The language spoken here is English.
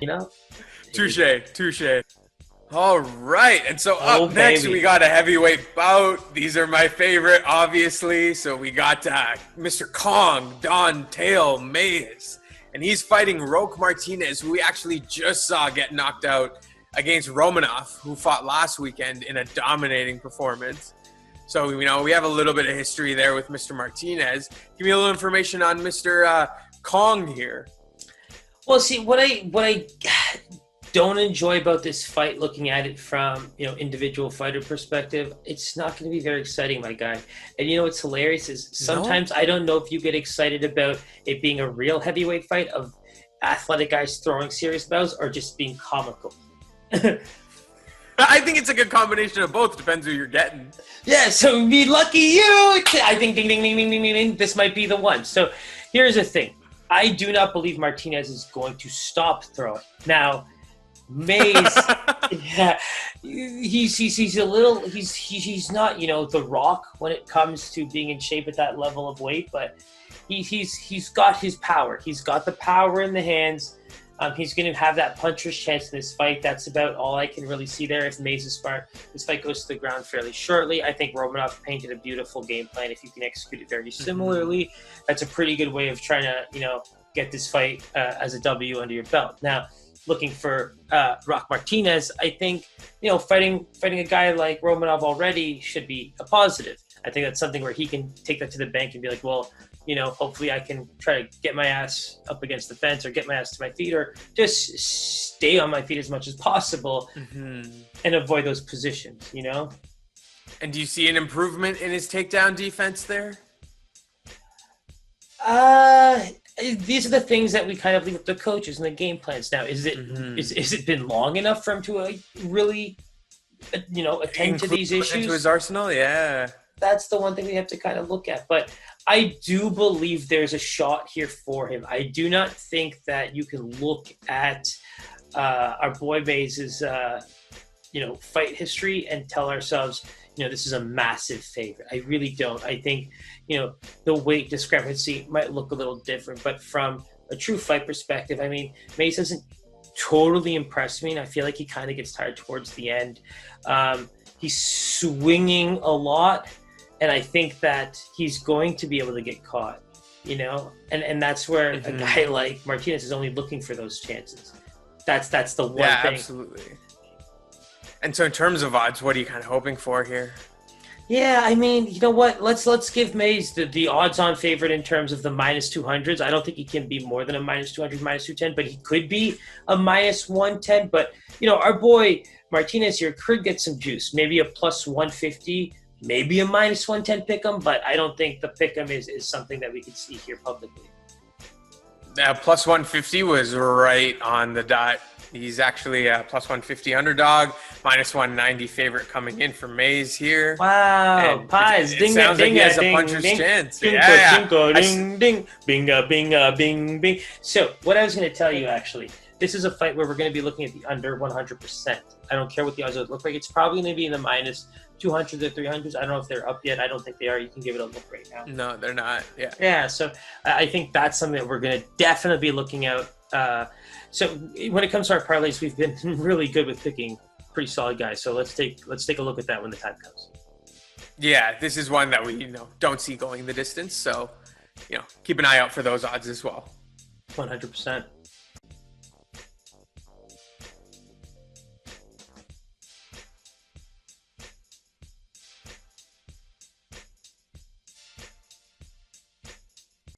You know? Touche. All right, and so up next Baby. we got a heavyweight bout. These are my favorite, obviously. So we got Mr. Kong, Don Tail Mays, and he's fighting Roque Martinez, who we actually just saw get knocked out against Romanov, who fought last weekend in a dominating performance. So, we have a little bit of history there with Mr. Martinez. Give me a little information on Mr. Kong here. Well, see, what I don't enjoy about this fight, looking at it from, individual fighter perspective, it's not going to be very exciting, my guy. And what's hilarious is sometimes I don't know if you get excited about it being a real heavyweight fight of athletic guys throwing serious bows or just being comical. I think it's a good combination of both. Depends who you're getting. Yeah, so be lucky you. I think ding, ding, ding, ding, ding, ding, ding, this might be the one. So here's the thing. I do not believe Martinez is going to stop throwing. Now, Mays, yeah, he's a little, he's not, the Rock when it comes to being in shape at that level of weight, but he's got his power. He's got the power in the hands. He's going to have that puncher's chance in this fight. That's about all I can really see there. If Mays is smart, this fight goes to the ground fairly shortly. I think Romanov painted a beautiful game plan. If you can execute it very similarly, that's a pretty good way of trying to, get this fight as a W under your belt. Now, looking for Roque Martinez, I think, fighting a guy like Romanov already should be a positive. I think that's something where he can take that to the bank and be like, well, hopefully I can try to get my ass up against the fence or get my ass to my feet or just stay on my feet as much as possible and avoid those positions, And do you see an improvement in his takedown defense there? These are the things that we kind of leave with the coaches and the game plans. Now, is it been long enough for him to really, attend to these issues? Into his arsenal, yeah. That's the one thing we have to kind of look at. But I do believe there's a shot here for him. I do not think that you can look at our boy Mays' fight history and tell ourselves, this is a massive favorite. I really don't. I think, the weight discrepancy might look a little different, but from a true fight perspective, I mean, Mays doesn't totally impress me, and I feel like he kind of gets tired towards the end. He's swinging a lot, and I think that he's going to be able to get caught, and that's where a guy like Martinez is only looking for those chances. That's the one thing. Yeah, absolutely. And so in terms of odds, what are you kind of hoping for here? Yeah, I mean, you know what? Let's give Mays the odds-on favorite in terms of the minus 200s. I don't think he can be more than a minus 200, minus 210, but he could be a minus 110. But, our boy Martinez here could get some juice. Maybe a plus 150, maybe a minus 110 pick'em, but I don't think the pick'em is something that we could see here publicly. Plus 150 was right on the dot. He's actually a plus 150 underdog, minus 190 favorite coming in for Mays here. Wow. Pies. It sounds like he has a puncher's chance. Ding, ding, binga, binga, bing, bing. So what I was going to tell you, actually, this is a fight where we're going to be looking at the under 100%. I don't care what the odds look like. It's probably going to be in the minus 200s or 300s. I don't know if they're up yet. I don't think they are. You can give it a look right now. No, they're not. Yeah. Yeah, so I think that's something that we're going to definitely be looking out. So when it comes to our parlays, we've been really good with picking pretty solid guys. So let's take a look at that when the time comes. Yeah, this is one that we don't see going the distance. So keep an eye out for those odds as well. 100%.